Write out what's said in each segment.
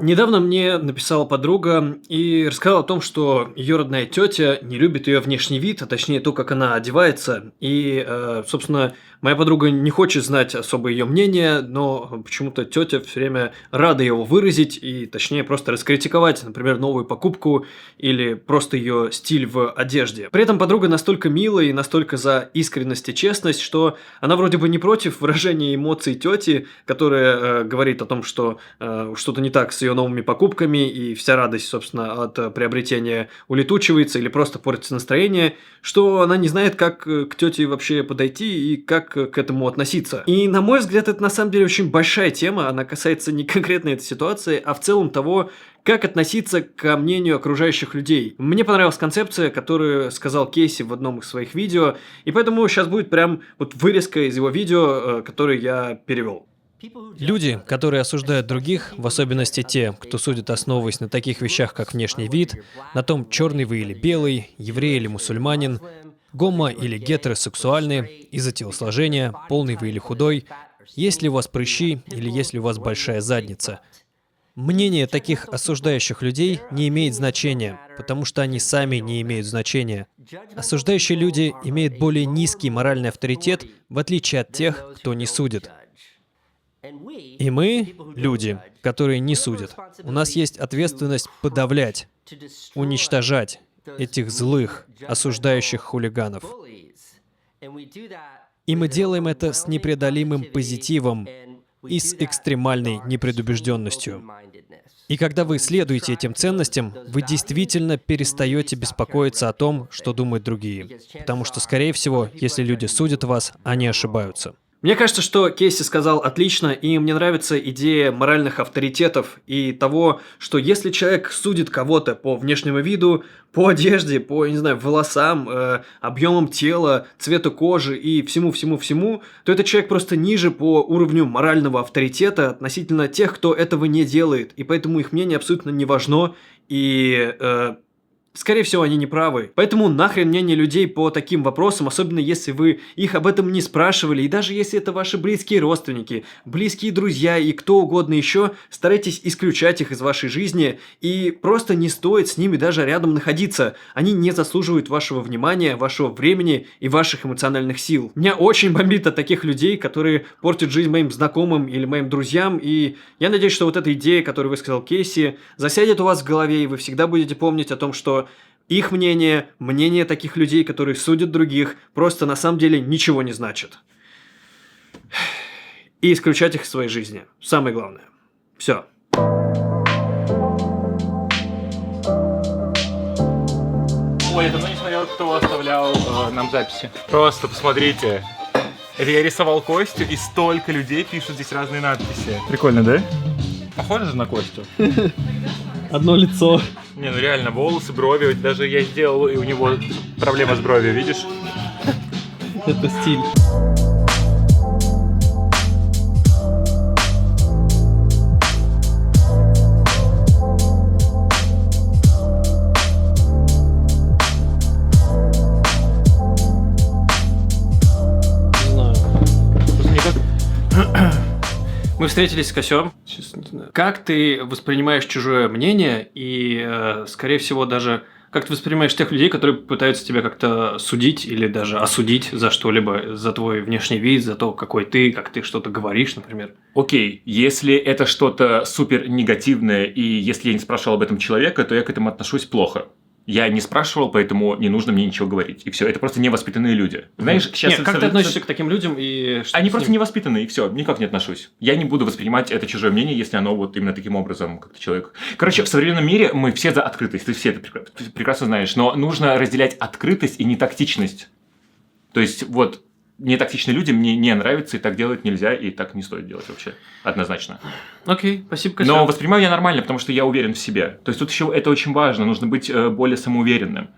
Недавно мне написала подруга и рассказала о том, что ее родная тетя не любит ее внешний вид, а точнее то, как она одевается. И, собственно, моя подруга не хочет знать особо ее мнение, но почему-то тетя все время рада его выразить и, точнее, просто раскритиковать, например, новую покупку или просто ее стиль в одежде. При этом подруга настолько милая и настолько за искренность и честность, что она вроде бы не против выражения эмоций тети, которая говорит о том, что что-то не так с ее новыми покупками, и вся радость, собственно, от приобретения улетучивается или просто портится настроение, что она не знает, как к тете вообще подойти и как к этому относиться. И, на мой взгляд, это на самом деле очень большая тема, она касается не конкретно этой ситуации, а в целом того, как относиться ко мнению окружающих людей. Мне понравилась концепция, которую сказал Кейси в одном из своих видео, и поэтому сейчас будет прям вот вырезка из его видео, который я перевел. Люди, которые осуждают других, в особенности те, кто судит, основываясь на таких вещах, как внешний вид, на том, черный вы или белый, еврей или мусульманин, гомо или гетеросексуальный, из-за телосложения, полный вы или худой, есть ли у вас прыщи или есть ли у вас большая задница. Мнение таких осуждающих людей не имеет значения, потому что они сами не имеют значения. Осуждающие люди имеют более низкий моральный авторитет, в отличие от тех, кто не судит. И мы, люди, которые не судят, у нас есть ответственность подавлять, уничтожать этих злых, осуждающих хулиганов. И мы делаем это с непреодолимым позитивом и с экстремальной непредубежденностью. И когда вы следуете этим ценностям, вы действительно перестаете беспокоиться о том, что думают другие. Потому что, скорее всего, если люди судят вас, они ошибаются. Мне кажется, что Кейси сказал отлично, и мне нравится идея моральных авторитетов и того, что если человек судит кого-то по внешнему виду, по одежде, по, не знаю, волосам, объемам тела, цвету кожи и всему-всему-всему, то этот человек просто ниже по уровню морального авторитета относительно тех, кто этого не делает, и поэтому их мнение абсолютно не важно, и скорее всего, они не правы. Поэтому нахрен мнение людей по таким вопросам, особенно если вы их об этом не спрашивали, и даже если это ваши близкие родственники, близкие друзья и кто угодно еще, старайтесь исключать их из вашей жизни, и просто не стоит с ними даже рядом находиться. Они не заслуживают вашего внимания, вашего времени и ваших эмоциональных сил. Меня очень бомбит от таких людей, которые портят жизнь моим знакомым или моим друзьям, и я надеюсь, что вот эта идея, которую высказал Кейси, засядет у вас в голове, и вы всегда будете помнить о том, что их мнение, мнение таких людей, которые судят других, просто на самом деле ничего не значит. И исключать их из своей жизни. Самое главное. Все. Ой, я давно не смотрел, кто оставлял нам записи. Просто посмотрите. Это я рисовал Костю, и столько людей пишут здесь разные надписи. Прикольно, да? Похоже же на Костю? Одно лицо. Не, ну реально, волосы, брови, даже я сделал, и у него проблема с бровью, видишь? Это стиль. Мы встретились с Косём. Честно, не знаю. Как ты воспринимаешь чужое мнение и, скорее всего, даже как ты воспринимаешь тех людей, которые пытаются тебя как-то судить или даже осудить за что-либо, за твой внешний вид, за то, какой ты, как ты что-то говоришь, например? Окей, если это что-то супер негативное, и если я не спрашивал об этом человека, то я к этому отношусь плохо. Я не спрашивал, поэтому не нужно мне ничего говорить. И все, это просто невоспитанные люди. Знаешь, сейчас... Нет, как ты относишься к таким людям и... Они просто невоспитанные, и все, никак не отношусь. Я не буду воспринимать это чужое мнение, если оно вот именно таким образом, как-то человек... Короче, в современном мире мы все за открытость, ты все это прекрасно знаешь, но нужно разделять открытость и нетактичность. То есть, вот, нетактичные люди мне не нравятся, и так делать нельзя, и так не стоит делать вообще. Однозначно. Окей, спасибо, Косём. Но воспринимаю я нормально, потому что я уверен в себе. То есть, тут еще это очень важно, нужно быть более самоуверенным.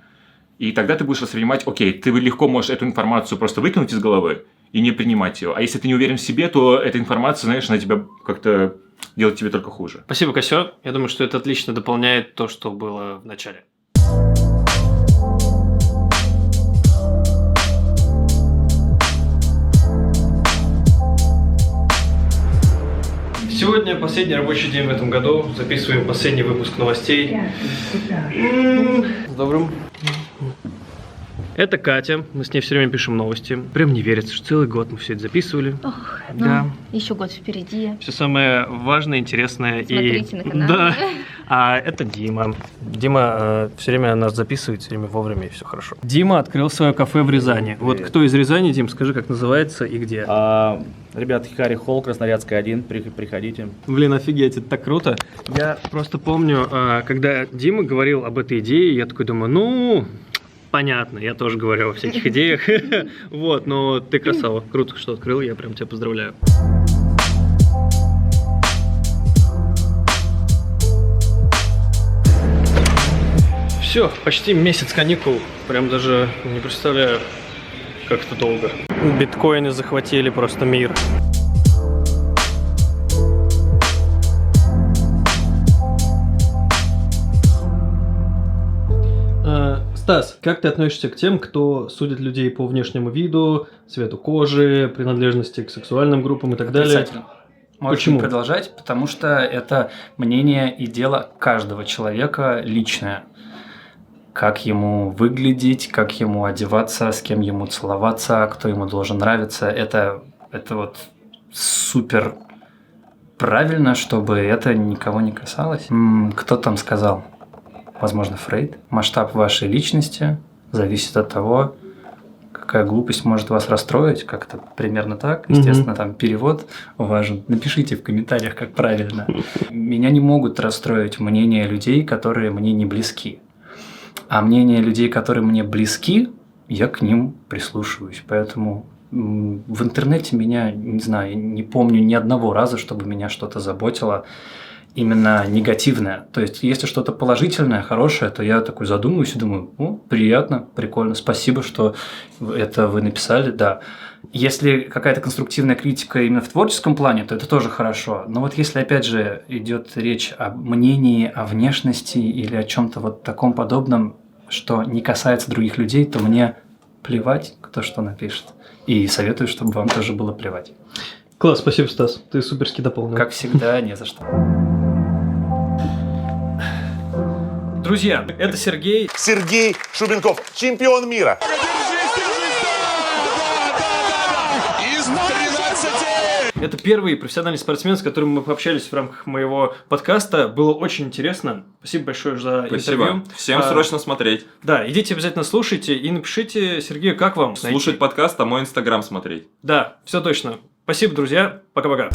И тогда ты будешь воспринимать, окей, ты легко можешь эту информацию просто выкинуть из головы и не принимать ее. А если ты не уверен в себе, то эта информация, знаешь, она тебя как-то делает тебе только хуже. Спасибо, Косё. Я думаю, что это отлично дополняет то, что было в начале. Сегодня последний рабочий день в этом году. Записываем последний выпуск новостей. С добрым. Это Катя. Мы с ней все время пишем новости. Прям не верится, что целый год мы все это записывали. Ох, Да. еще год впереди. Все самое важное, интересное. Смотрите на канале. Да. А это Дима. Дима все время нас записывает, все время вовремя, и все хорошо. Дима открыл свое кафе в Рязани. Вот кто из Рязани, Дим, скажи, как называется и где? Ребят, Хикари Холл, Красноярская 1, приходите. Блин, офигеть, это так круто. Я просто помню, когда Дима говорил об этой идее, я такой думаю, ну, понятно, я тоже говорю о всяких идеях. Вот, но ты красава. Круто, что открыл, я прям тебя поздравляю. Все, почти месяц каникул. Прям даже не представляю, как это долго. Биткоины захватили просто мир. Стас, как ты относишься к тем, кто судит людей по внешнему виду, цвету кожи, принадлежности к сексуальным группам и так далее? Отрицательно. Можете Почему? продолжать, потому что это мнение и дело каждого человека личное. Как ему выглядеть, как ему одеваться, с кем ему целоваться, кто ему должен нравиться. Это вот супер правильно, чтобы это никого не касалось. Кто там сказал? Возможно, Фрейд. Масштаб вашей личности зависит от того, какая глупость может вас расстроить, как-то примерно так. Естественно, там перевод важен. Напишите в комментариях, как правильно. Меня не могут расстроить мнения людей, которые мне не близки. А мнения людей, которые мне близки, я к ним прислушиваюсь. Поэтому в интернете меня, не знаю, не помню ни одного раза, чтобы меня что-то заботило именно негативное. То есть, если что-то положительное, хорошее, то я такой задумываюсь и думаю, приятно, прикольно, спасибо, что это вы написали, да. Если какая-то конструктивная критика именно в творческом плане, то это тоже хорошо. Но вот если, опять же, идет речь о мнении, о внешности или о чем-то вот таком подобном, что не касается других людей, то мне плевать, кто что напишет. И советую, чтобы вам тоже было плевать. Класс, спасибо, Стас. Ты суперски дополнил. Как всегда, не за что. Друзья, это Сергей. Сергей Шубенков, чемпион мира. Это первый профессиональный спортсмен, с которым мы пообщались в рамках моего подкаста. Было очень интересно. Спасибо большое за интервью. Всем срочно смотреть. Да, идите обязательно слушайте и напишите Сергею, как вам. Слушать подкаст, а мой инстаграм смотреть. Да, все точно. Спасибо, друзья. Пока-пока.